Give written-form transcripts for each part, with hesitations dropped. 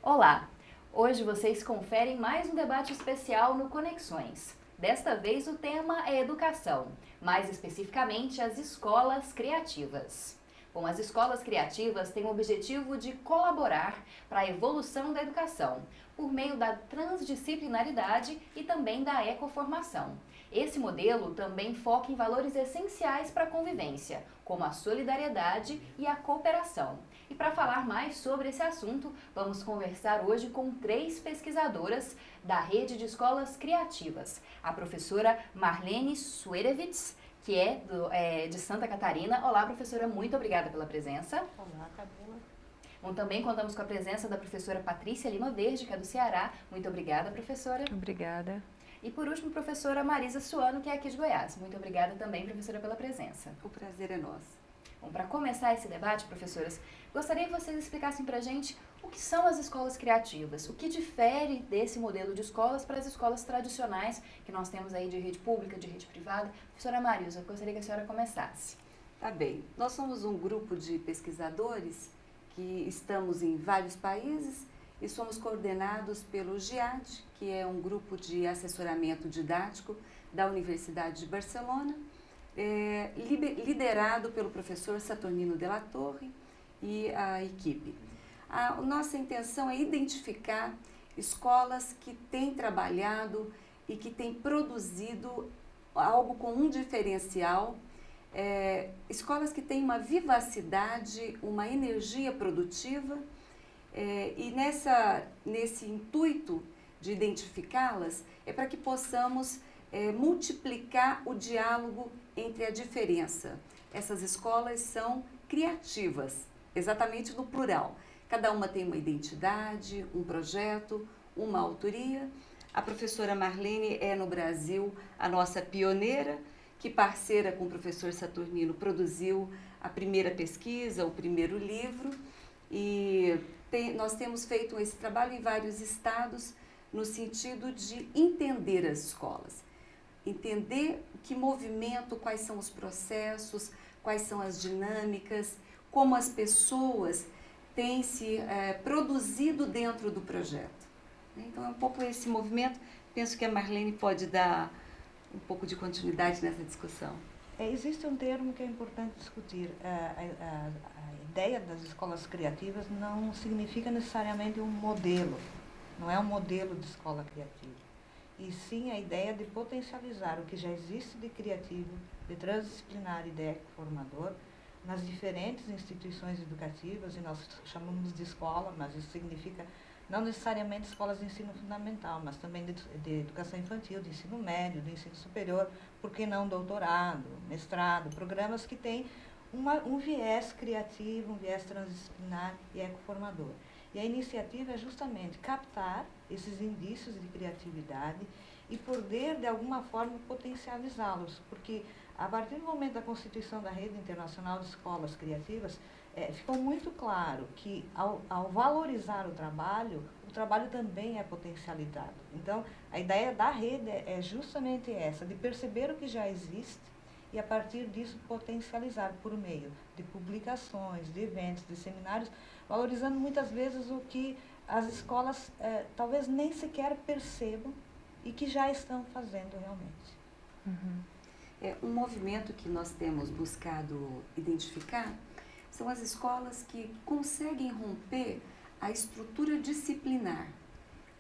Olá! Hoje vocês conferem mais um debate especial no Conexões. Desta vez o tema é educação, mais especificamente as escolas criativas. Bom, as escolas criativas têm o objetivo de colaborar para a evolução da educação, por meio da transdisciplinaridade e também da ecoformação. Esse modelo também foca em valores essenciais para a convivência, como a solidariedade e a cooperação. E para falar mais sobre esse assunto, vamos conversar hoje com 3 pesquisadoras da Rede de Escolas Criativas. A professora Marlene Suerewitz, que é de Santa Catarina. Olá, professora, muito obrigada pela presença. Olá, Camila. Bom, também contamos com a presença da professora Patrícia Lima Verde, que é do Ceará. Muito obrigada, professora. Obrigada. E por último, professora Marisa Suano, que é aqui de Goiás. Muito obrigada também, professora, pela presença. O prazer é nosso. Bom, para começar esse debate, professoras, gostaria que vocês explicassem para a gente o que são as escolas criativas, o que difere desse modelo de escolas para as escolas tradicionais que nós temos aí de rede pública, de rede privada. Professora Marisa, eu gostaria que a senhora começasse. Tá bem. Nós somos um grupo de pesquisadores que estamos em vários países e somos coordenados pelo GIAD, que é um grupo de assessoramento didático da Universidade de Barcelona, liderado pelo professor Saturnino de la Torre e a equipe. A nossa intenção é identificar escolas que têm trabalhado e que têm produzido algo com um diferencial, escolas que têm uma vivacidade, uma energia produtiva, e nesse intuito de identificá-las é para que possamos multiplicar o diálogo entre a diferença. Essas escolas são criativas, exatamente no plural. Cada uma tem uma identidade, um projeto, uma autoria. A professora Marlene é no Brasil a nossa pioneira, que parceira com o professor Saturnino produziu a primeira pesquisa, o primeiro livro, e nós temos feito esse trabalho em vários estados no sentido de entender as escolas. Entender que movimento, quais são os processos, quais são as dinâmicas, como as pessoas têm se produzido dentro do projeto. Então é um pouco esse movimento, penso que a Marlene pode dar um pouco de continuidade nessa discussão. Existe um termo que é importante discutir. A ideia das escolas criativas não significa necessariamente um modelo, não é um modelo de escola criativa. E sim a ideia de potencializar o que já existe de criativo, de transdisciplinar e de ecoformador nas diferentes instituições educativas, e nós chamamos de escola, mas isso significa não necessariamente escolas de ensino fundamental, mas também de educação infantil, de ensino médio, de ensino superior, por que não doutorado, mestrado, programas que têm um viés criativo, um viés transdisciplinar e ecoformador. E a iniciativa é justamente captar esses indícios de criatividade e poder, de alguma forma, potencializá-los, porque a partir do momento da constituição da Rede Internacional de Escolas Criativas, ficou muito claro que, ao valorizar o trabalho também é potencializado. Então, a ideia da rede é justamente essa, de perceber o que já existe e, a partir disso, potencializar por meio de publicações, de eventos, de seminários, valorizando muitas vezes o que as escolas talvez nem sequer percebam e que já estão fazendo realmente. Um movimento que nós temos buscado identificar são as escolas que conseguem romper a estrutura disciplinar,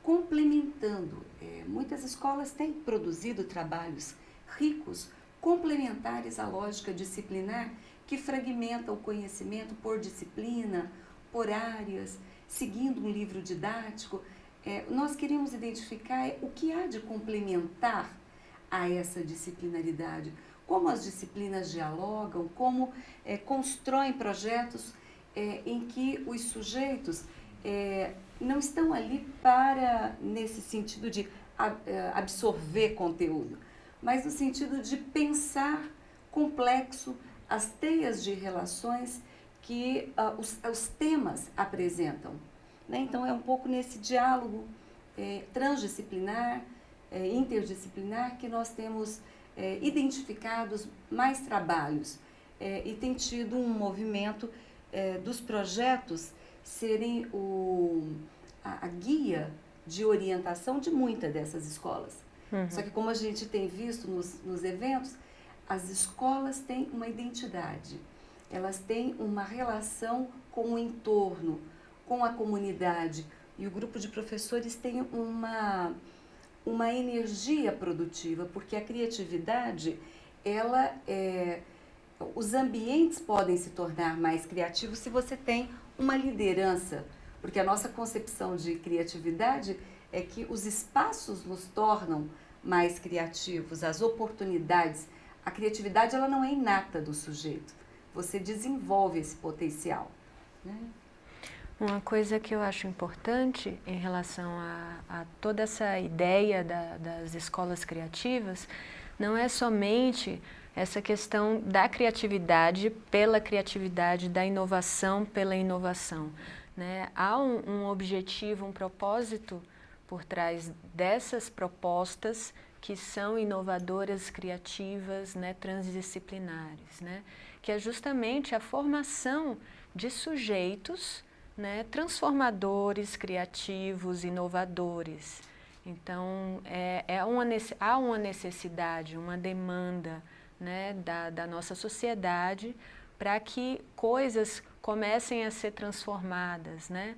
complementando. Muitas escolas têm produzido trabalhos ricos, complementares à lógica disciplinar, que fragmenta o conhecimento por disciplina, por áreas, seguindo um livro didático. Nós queremos identificar o que há de complementar a essa disciplinaridade, como as disciplinas dialogam, como constroem projetos em que os sujeitos não estão ali nesse sentido de absorver conteúdo, mas no sentido de pensar complexo as teias de relações que os temas apresentam. Então é um pouco nesse diálogo transdisciplinar, interdisciplinar, que nós temos identificados mais trabalhos e tem tido um movimento dos projetos serem a guia de orientação de muitas dessas escolas. Só que como a gente tem visto nos eventos, as escolas têm uma identidade, elas têm uma relação com o entorno, com a comunidade, e o grupo de professores tem uma energia produtiva, porque a criatividade, os ambientes podem se tornar mais criativos se você tem uma liderança, porque a nossa concepção de criatividade é que os espaços nos tornam mais criativos, as oportunidades. A criatividade, ela não é inata do sujeito, você desenvolve esse potencial, né? Uma coisa que eu acho importante em relação a toda essa ideia das escolas criativas não é somente essa questão da criatividade pela criatividade, da inovação pela inovação, né? Há um objetivo, um propósito por trás dessas propostas que são inovadoras, criativas, né, transdisciplinares, né? Que é justamente a formação de sujeitos, né, transformadores, criativos, inovadores. Então, há uma necessidade, uma demanda, né, da nossa sociedade para que coisas comecem a ser transformadas, né?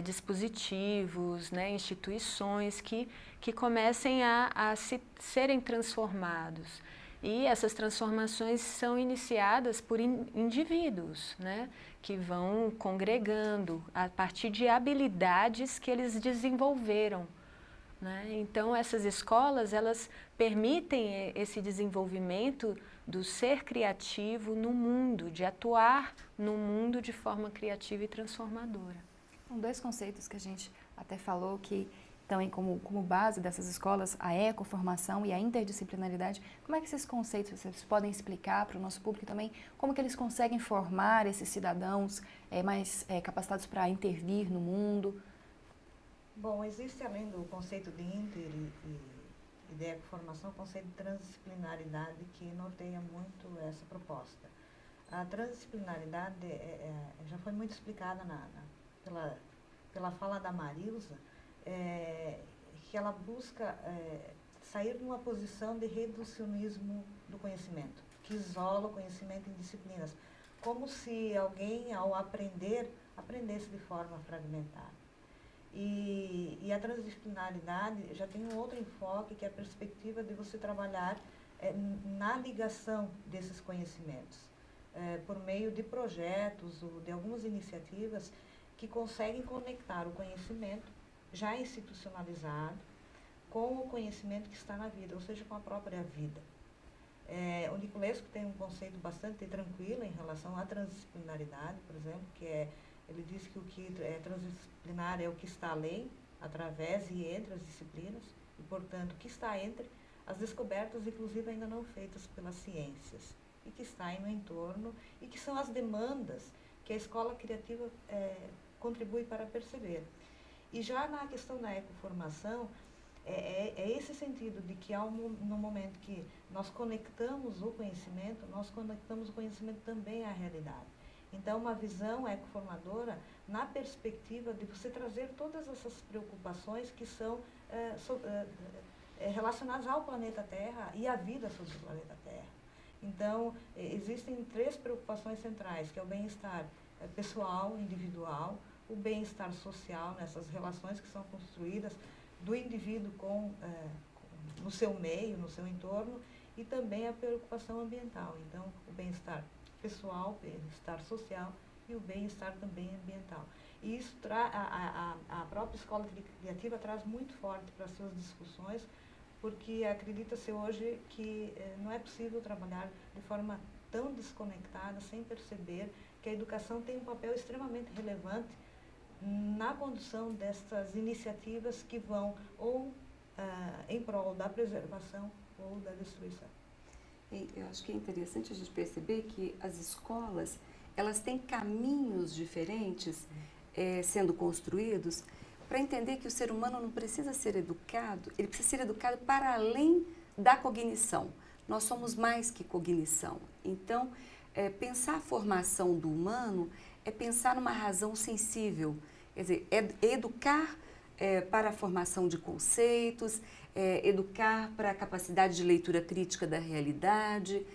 Dispositivos, né, instituições que comecem a serem transformados. E essas transformações são iniciadas por indivíduos, né, que vão congregando a partir de habilidades que eles desenvolveram, né? Então, essas escolas, elas permitem esse desenvolvimento do ser criativo no mundo, de atuar no mundo de forma criativa e transformadora. São dois conceitos que a gente até falou que estão como base dessas escolas, a ecoformação e a interdisciplinaridade. Como é que esses conceitos, vocês podem explicar para o nosso público também, como que eles conseguem formar esses cidadãos mais capacitados para intervir no mundo? Bom, existe além do conceito de e de ecoformação, o conceito de transdisciplinaridade que norteia muito essa proposta. A transdisciplinaridade já foi muito explicada pela fala da Marilza, que ela busca sair de uma posição de reducionismo do conhecimento, que isola o conhecimento em disciplinas, como se alguém, ao aprender, aprendesse de forma fragmentada. E a transdisciplinaridade já tem um outro enfoque, que é a perspectiva de você trabalhar na ligação desses conhecimentos, por meio de projetos ou de algumas iniciativas que conseguem conectar o conhecimento já institucionalizado com o conhecimento que está na vida, ou seja, com a própria vida. O Niculescu tem um conceito bastante tranquilo em relação à transdisciplinaridade, por exemplo, ele diz que o que é transdisciplinar é o que está além, através e entre as disciplinas, e, portanto, o que está entre as descobertas, inclusive ainda não feitas pelas ciências, e que está aí no entorno, e que são as demandas que a escola criativa contribui para perceber. E já na questão da ecoformação, é esse sentido de que no momento que nós conectamos o conhecimento, nós conectamos o conhecimento também à realidade. Então, uma visão ecoformadora na perspectiva de você trazer todas essas preocupações que são relacionadas ao planeta Terra e à vida sobre o planeta Terra. Então, existem 3 preocupações centrais, que é o bem-estar pessoal, individual, o bem-estar social, nessas relações que são construídas do indivíduo no seu meio, no seu entorno, e também a preocupação ambiental. Então, o bem-estar pessoal, bem-estar social e o bem-estar também ambiental. E isso a própria escola criativa traz muito forte para as suas discussões, porque acredita-se hoje que não é possível trabalhar de forma tão desconectada, sem perceber que a educação tem um papel extremamente relevante na condução dessas iniciativas que vão ou em prol da preservação ou da destruição. Eu acho que é interessante a gente perceber que as escolas, elas têm caminhos diferentes sendo construídos para entender que o ser humano não precisa ser educado, ele precisa ser educado para além da cognição. Nós somos mais que cognição. Então, pensar a formação do humano é pensar numa razão sensível, Quer dizer, educar para a formação de conceitos, educar para a capacidade de leitura crítica da realidade,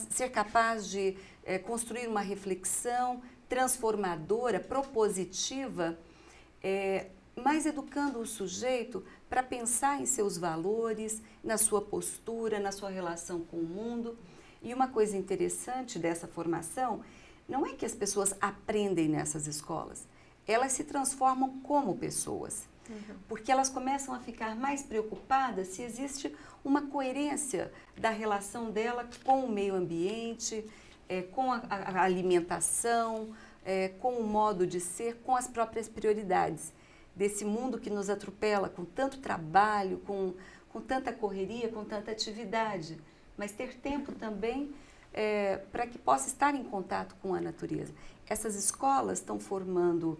ser capaz de construir uma reflexão transformadora, propositiva, mas educando o sujeito para pensar em seus valores, na sua postura, na sua relação com o mundo. E uma coisa interessante dessa formação não é que as pessoas aprendem nessas escolas, elas se transformam como pessoas. Porque elas começam a ficar mais preocupadas se existe uma coerência da relação dela com o meio ambiente, com a alimentação, com o modo de ser, com as próprias prioridades desse mundo que nos atropela com tanto trabalho, com tanta correria, com tanta atividade. Mas ter tempo também para que possa estar em contato com a natureza. Essas escolas estão formando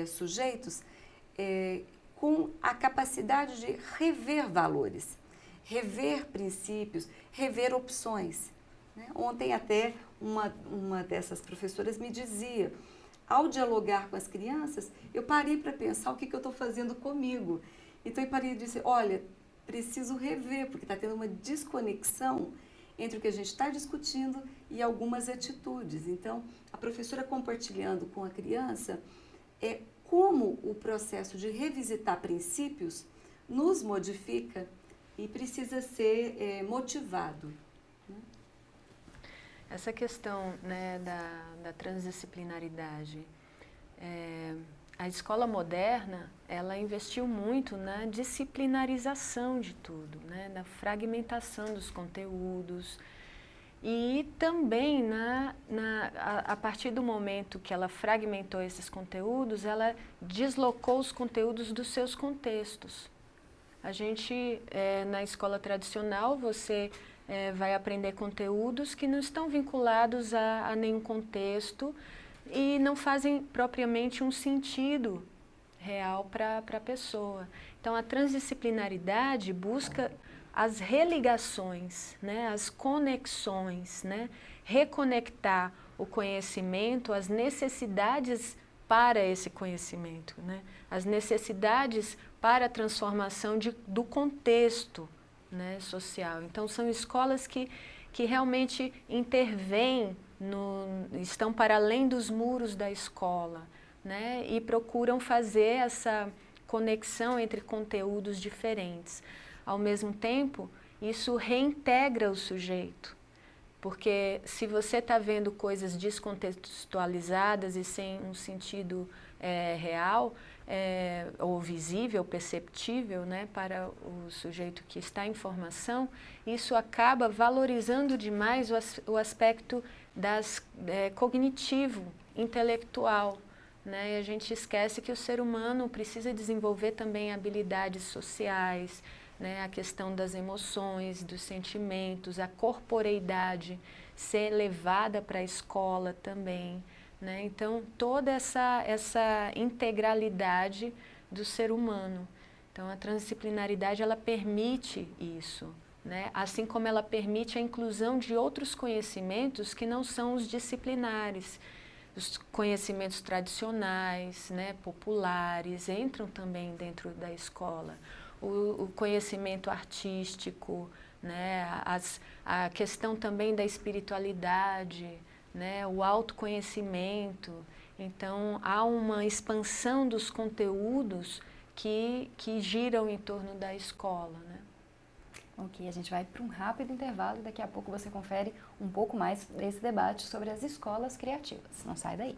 sujeitos com a capacidade de rever valores, rever princípios, rever opções. Né? Ontem até uma dessas professoras me dizia, ao dialogar com as crianças, eu parei para pensar o que eu estou fazendo comigo. Então eu parei e disse, olha, preciso rever, porque está tendo uma desconexão entre o que a gente está discutindo e algumas atitudes. Então, a professora compartilhando com a criança como o processo de revisitar princípios nos modifica e precisa ser motivado. Né? Essa questão, né, da transdisciplinaridade, a escola moderna, ela investiu muito na disciplinarização de tudo, né, na fragmentação dos conteúdos e também a partir do momento que ela fragmentou esses conteúdos, ela deslocou os conteúdos dos seus contextos. A gente, na escola tradicional, você vai aprender conteúdos que não estão vinculados a nenhum contexto e não fazem propriamente um sentido real para a pessoa. Então, a transdisciplinaridade busca as religações, né, as conexões, né, reconectar o conhecimento às necessidades para esse conhecimento, né, as necessidades para a transformação do contexto, né, social. Então, são escolas que realmente intervêm, estão para além dos muros da escola, né, e procuram fazer essa conexão entre conteúdos diferentes. Ao mesmo tempo, isso reintegra o sujeito, porque se você está vendo coisas descontextualizadas e sem um sentido real, ou visível, perceptível, né, para o sujeito que está em formação, isso acaba valorizando demais o aspecto cognitivo, intelectual. Né? E a gente esquece que o ser humano precisa desenvolver também habilidades sociais, né? A questão das emoções, dos sentimentos, a corporeidade ser levada para a escola também. Né? Então, toda essa integralidade do ser humano. Então, a transdisciplinaridade, ela permite isso, né? Assim como ela permite a inclusão de outros conhecimentos que não são os disciplinares. Os conhecimentos tradicionais, né, populares, entram também dentro da escola. O conhecimento artístico, né, a questão também da espiritualidade, né, o autoconhecimento. Então, há uma expansão dos conteúdos que giram em torno da escola. Né? Ok, a gente vai para um rápido intervalo e daqui a pouco você confere um pouco mais desse debate sobre as escolas criativas. Não sai daí.